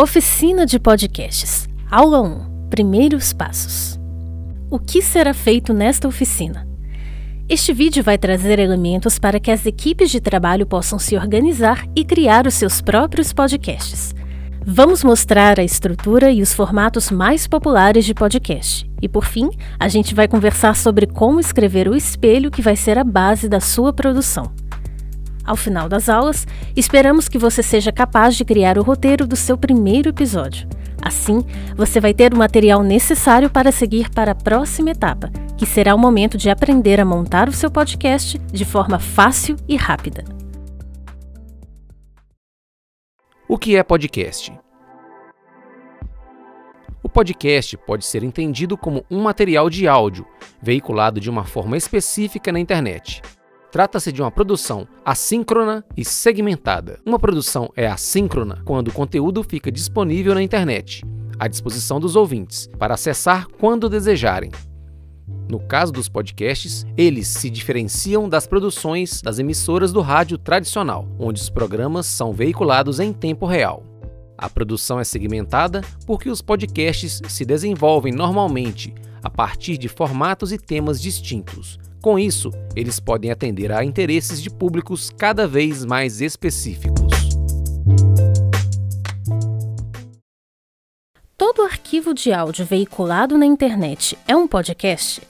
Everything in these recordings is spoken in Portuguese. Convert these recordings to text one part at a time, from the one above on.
Oficina de Podcasts, Aula 1, Primeiros Passos. O que será feito nesta oficina? Este vídeo vai trazer elementos para que as equipes de trabalho possam se organizar e criar os seus próprios podcasts. Vamos mostrar a estrutura e os formatos mais populares de podcast. E por fim, a gente vai conversar sobre como escrever o espelho que vai ser a base da sua produção. Ao final das aulas, esperamos que você seja capaz de criar o roteiro do seu primeiro episódio. Assim, você vai ter o material necessário para seguir para a próxima etapa, que será o momento de aprender a montar o seu podcast de forma fácil e rápida. O que é podcast? O podcast pode ser entendido como um material de áudio, veiculado de uma forma específica na internet. Trata-se de uma produção assíncrona e segmentada. Uma produção é assíncrona quando o conteúdo fica disponível na internet, à disposição dos ouvintes, para acessar quando desejarem. No caso dos podcasts, eles se diferenciam das produções das emissoras do rádio tradicional, onde os programas são veiculados em tempo real. A produção é segmentada porque os podcasts se desenvolvem normalmente a partir de formatos e temas distintos. Com isso, eles podem atender a interesses de públicos cada vez mais específicos. Todo arquivo de áudio veiculado na internet é um podcast?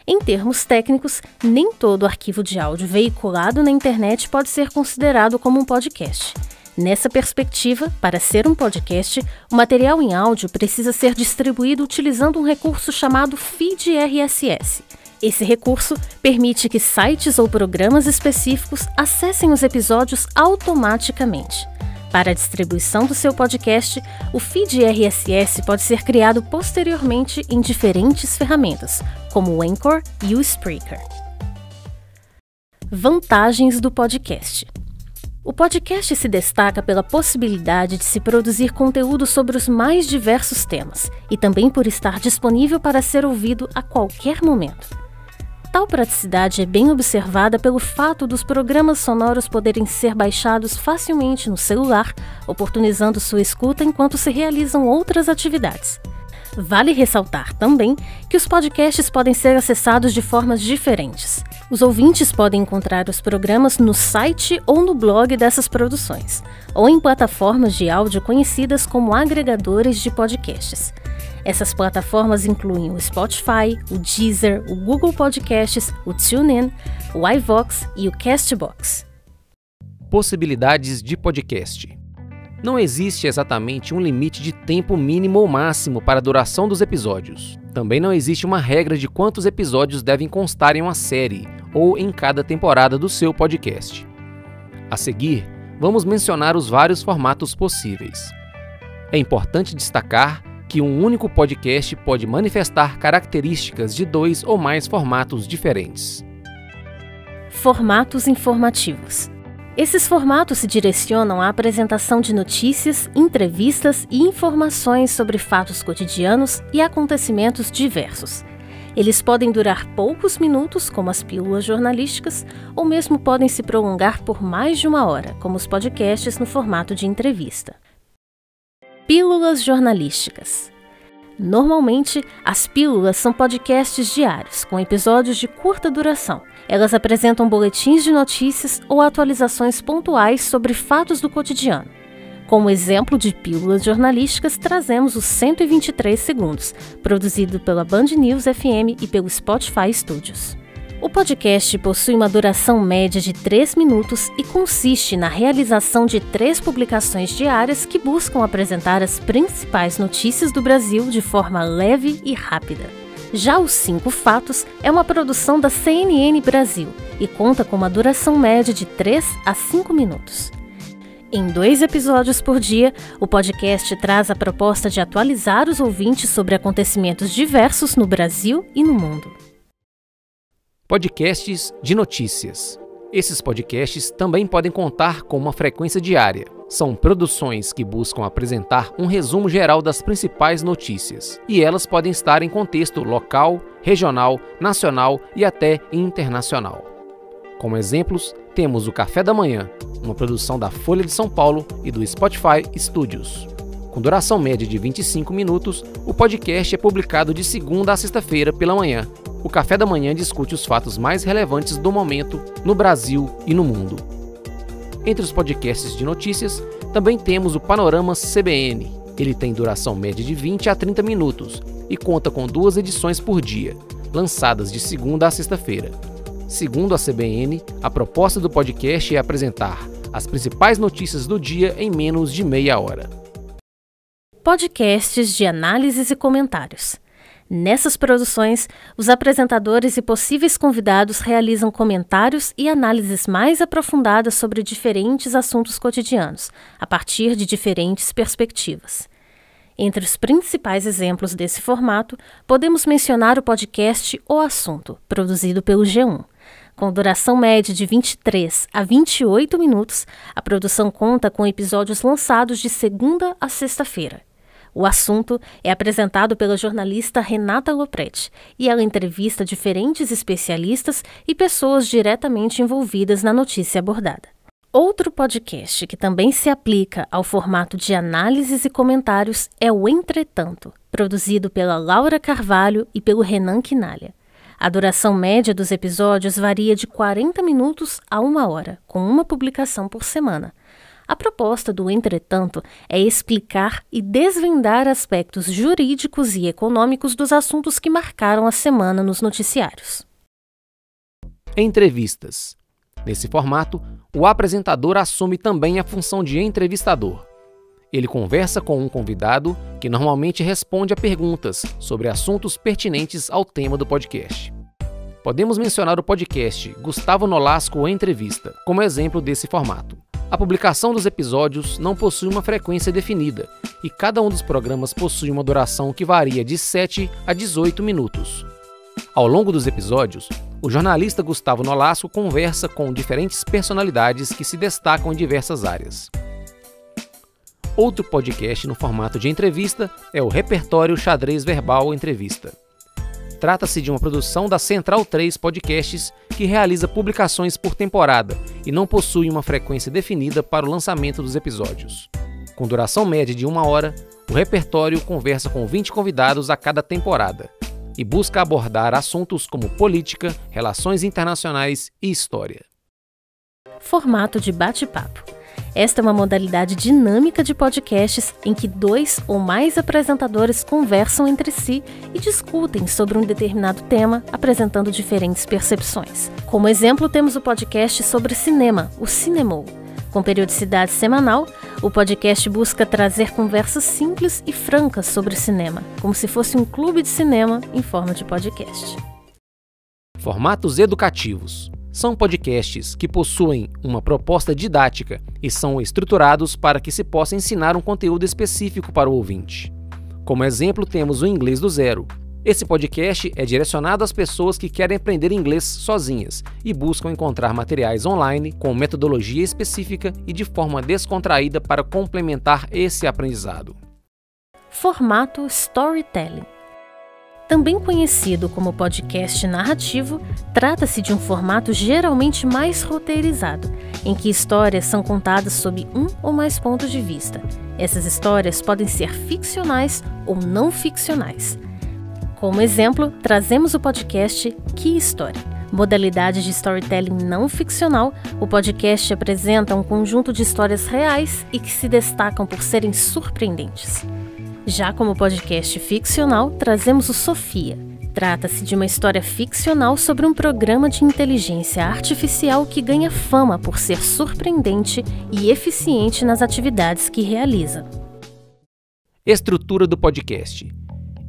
Em termos técnicos, nem todo arquivo de áudio veiculado na internet pode ser considerado como um podcast. Nessa perspectiva, para ser um podcast, o material em áudio precisa ser distribuído utilizando um recurso chamado feed RSS. Esse recurso permite que sites ou programas específicos acessem os episódios automaticamente. Para a distribuição do seu podcast, o feed RSS pode ser criado posteriormente em diferentes ferramentas, como o Anchor e o Spreaker. Vantagens do podcast. O podcast se destaca pela possibilidade de se produzir conteúdo sobre os mais diversos temas e também por estar disponível para ser ouvido a qualquer momento. Tal praticidade é bem observada pelo fato dos programas sonoros poderem ser baixados facilmente no celular, oportunizando sua escuta enquanto se realizam outras atividades. Vale ressaltar também que os podcasts podem ser acessados de formas diferentes. Os ouvintes podem encontrar os programas no site ou no blog dessas produções, ou em plataformas de áudio conhecidas como agregadores de podcasts. Essas plataformas incluem o Spotify, o Deezer, o Google Podcasts, o TuneIn, o iVoox e o Castbox. Possibilidades de podcast. Não existe exatamente um limite de tempo mínimo ou máximo para a duração dos episódios. Também não existe uma regra de quantos episódios devem constar em uma série ou em cada temporada do seu podcast. A seguir, vamos mencionar os vários formatos possíveis. É importante destacar que um único podcast pode manifestar características de 2 ou mais formatos diferentes. Formatos informativos. Esses formatos se direcionam à apresentação de notícias, entrevistas e informações sobre fatos cotidianos e acontecimentos diversos. Eles podem durar poucos minutos, como as pílulas jornalísticas, ou mesmo podem se prolongar por mais de 1 hora, como os podcasts no formato de entrevista. Pílulas jornalísticas. Normalmente, as pílulas são podcasts diários, com episódios de curta duração. Elas apresentam boletins de notícias ou atualizações pontuais sobre fatos do cotidiano. Como exemplo de pílulas jornalísticas, trazemos os 123 segundos, produzido pela Band News FM e pelo Spotify Studios. O podcast possui uma duração média de 3 minutos e consiste na realização de 3 publicações diárias que buscam apresentar as principais notícias do Brasil de forma leve e rápida. Já os 5 Fatos é uma produção da CNN Brasil e conta com uma duração média de 3 a 5 minutos. Em 2 episódios por dia, o podcast traz a proposta de atualizar os ouvintes sobre acontecimentos diversos no Brasil e no mundo. Podcasts de notícias. Esses podcasts também podem contar com uma frequência diária. São produções que buscam apresentar um resumo geral das principais notícias, e elas podem estar em contexto local, regional, nacional e até internacional. Como exemplos, temos o Café da Manhã, uma produção da Folha de São Paulo e do Spotify Studios. Com duração média de 25 minutos, o podcast é publicado de segunda a sexta-feira pela manhã. O Café da Manhã discute os fatos mais relevantes do momento no Brasil e no mundo. Entre os podcasts de notícias, também temos o Panorama CBN. Ele tem duração média de 20 a 30 minutos e conta com 2 edições por dia, lançadas de segunda a sexta-feira. Segundo a CBN, a proposta do podcast é apresentar as principais notícias do dia em menos de meia hora. Podcasts de análises e comentários. Nessas produções, os apresentadores e possíveis convidados realizam comentários e análises mais aprofundadas sobre diferentes assuntos cotidianos, a partir de diferentes perspectivas. Entre os principais exemplos desse formato, podemos mencionar o podcast O Assunto, produzido pelo G1. Com duração média de 23 a 28 minutos, a produção conta com episódios lançados de segunda a sexta-feira. O Assunto é apresentado pela jornalista Renata Lopretti e ela entrevista diferentes especialistas e pessoas diretamente envolvidas na notícia abordada. Outro podcast que também se aplica ao formato de análises e comentários é o Entretanto, produzido pela Laura Carvalho e pelo Renan Quinalha. A duração média dos episódios varia de 40 minutos a 1 hora, com uma publicação por semana. A proposta do Entretanto é explicar e desvendar aspectos jurídicos e econômicos dos assuntos que marcaram a semana nos noticiários. Entrevistas. Nesse formato, o apresentador assume também a função de entrevistador. Ele conversa com um convidado que normalmente responde a perguntas sobre assuntos pertinentes ao tema do podcast. Podemos mencionar o podcast Gustavo Nolasco Entrevista como exemplo desse formato. A publicação dos episódios não possui uma frequência definida e cada um dos programas possui uma duração que varia de 7 a 18 minutos. Ao longo dos episódios, o jornalista Gustavo Nolasco conversa com diferentes personalidades que se destacam em diversas áreas. Outro podcast no formato de entrevista é o Repertório Xadrez Verbal Entrevista. Trata-se de uma produção da Central 3 Podcasts que realiza publicações por temporada e não possui uma frequência definida para o lançamento dos episódios. Com duração média de 1 hora, o repertório conversa com 20 convidados a cada temporada e busca abordar assuntos como política, relações internacionais e história. Formato de bate-papo. Esta é uma modalidade dinâmica de podcasts em que 2 ou mais apresentadores conversam entre si e discutem sobre um determinado tema, apresentando diferentes percepções. Como exemplo, temos o podcast sobre cinema, o Cinemol. Com periodicidade semanal, o podcast busca trazer conversas simples e francas sobre cinema, como se fosse um clube de cinema em forma de podcast. Formatos educativos. São podcasts que possuem uma proposta didática e são estruturados para que se possa ensinar um conteúdo específico para o ouvinte. Como exemplo, temos o Inglês do Zero. Esse podcast é direcionado às pessoas que querem aprender inglês sozinhas e buscam encontrar materiais online com metodologia específica e de forma descontraída para complementar esse aprendizado. Formato Storytelling. Também conhecido como podcast narrativo, trata-se de um formato geralmente mais roteirizado, em que histórias são contadas sob um ou mais pontos de vista. Essas histórias podem ser ficcionais ou não ficcionais. Como exemplo, trazemos o podcast Que História. Modalidade de storytelling não ficcional, o podcast apresenta um conjunto de histórias reais e que se destacam por serem surpreendentes. Já como podcast ficcional, trazemos o Sofia. Trata-se de uma história ficcional sobre um programa de inteligência artificial que ganha fama por ser surpreendente e eficiente nas atividades que realiza. Estrutura do podcast.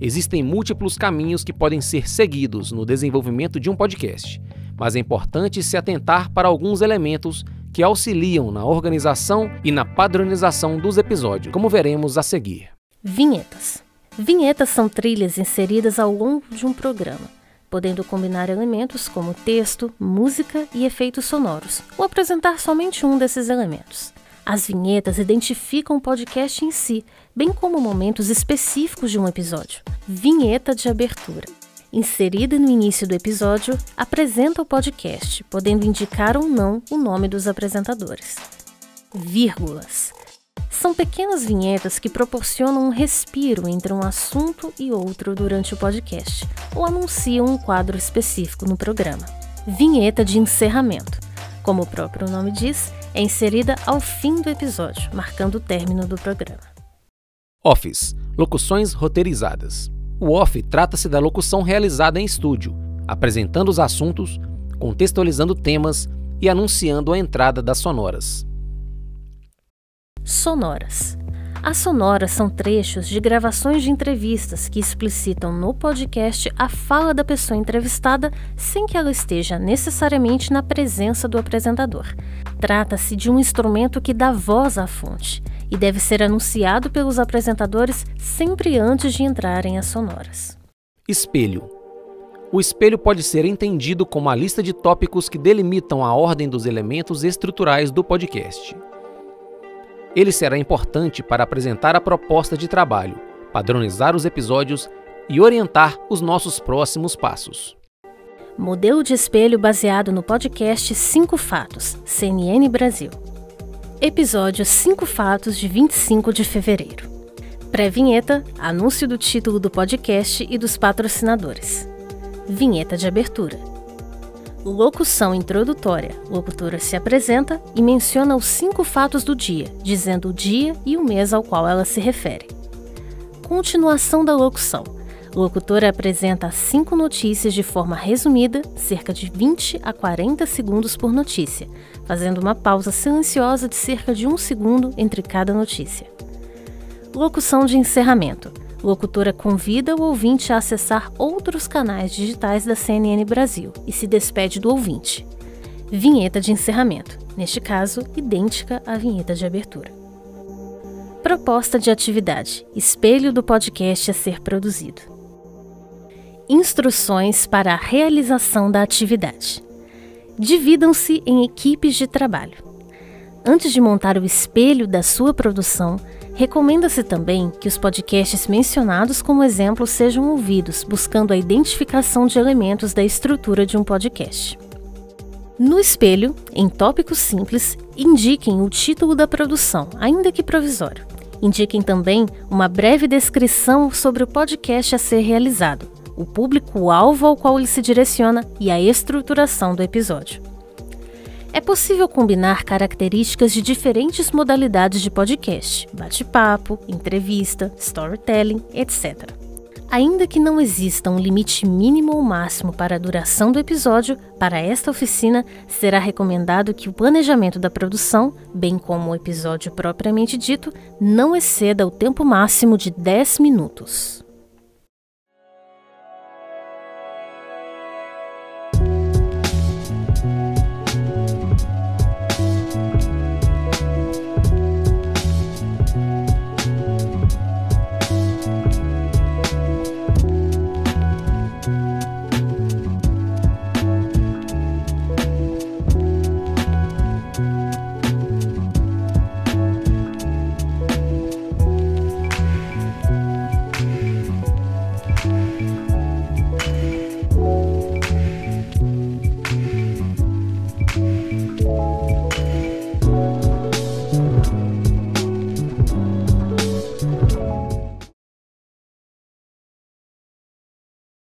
Existem múltiplos caminhos que podem ser seguidos no desenvolvimento de um podcast, mas é importante se atentar para alguns elementos que auxiliam na organização e na padronização dos episódios, como veremos a seguir. Vinhetas. Vinhetas são trilhas inseridas ao longo de um programa, podendo combinar elementos como texto, música e efeitos sonoros, ou apresentar somente um desses elementos. As vinhetas identificam o podcast em si, bem como momentos específicos de um episódio. Vinheta de abertura. Inserida no início do episódio, apresenta o podcast, podendo indicar ou não o nome dos apresentadores. Vírgulas. São pequenas vinhetas que proporcionam um respiro entre um assunto e outro durante o podcast, ou anunciam um quadro específico no programa. Vinheta de encerramento. Como o próprio nome diz, é inserida ao fim do episódio, marcando o término do programa. Office. Locuções roteirizadas. O off trata-se da locução realizada em estúdio, apresentando os assuntos, contextualizando temas e anunciando a entrada das sonoras. Sonoras. As sonoras são trechos de gravações de entrevistas que explicitam no podcast a fala da pessoa entrevistada sem que ela esteja necessariamente na presença do apresentador. Trata-se de um instrumento que dá voz à fonte e deve ser anunciado pelos apresentadores sempre antes de entrarem as sonoras. Espelho. O espelho pode ser entendido como a lista de tópicos que delimitam a ordem dos elementos estruturais do podcast. Ele será importante para apresentar a proposta de trabalho, padronizar os episódios e orientar os nossos próximos passos. Modelo de espelho baseado no podcast 5 Fatos, CNN Brasil. Episódio 5 Fatos de 25 de fevereiro. Pré-vinheta, anúncio do título do podcast e dos patrocinadores. Vinheta de abertura. Locução introdutória. Locutora se apresenta e menciona os 5 fatos do dia, dizendo o dia e o mês ao qual ela se refere. Continuação da locução. Locutora apresenta 5 notícias de forma resumida, cerca de 20 a 40 segundos por notícia, fazendo uma pausa silenciosa de cerca de 1 segundo entre cada notícia. Locução de encerramento. Locutora convida o ouvinte a acessar outros canais digitais da CNN Brasil e se despede do ouvinte. Vinheta de encerramento, neste caso, idêntica à vinheta de abertura. Proposta de atividade, espelho do podcast a ser produzido. Instruções para a realização da atividade. Dividam-se em equipes de trabalho. Antes de montar o espelho da sua produção, recomenda-se também que os podcasts mencionados como exemplo sejam ouvidos, buscando a identificação de elementos da estrutura de um podcast. No espelho, em tópicos simples, indiquem o título da produção, ainda que provisório. Indiquem também uma breve descrição sobre o podcast a ser realizado, o público-alvo ao qual ele se direciona e a estruturação do episódio. É possível combinar características de diferentes modalidades de podcast, bate-papo, entrevista, storytelling, etc. Ainda que não exista um limite mínimo ou máximo para a duração do episódio, para esta oficina será recomendado que o planejamento da produção, bem como o episódio propriamente dito, não exceda o tempo máximo de 10 minutos.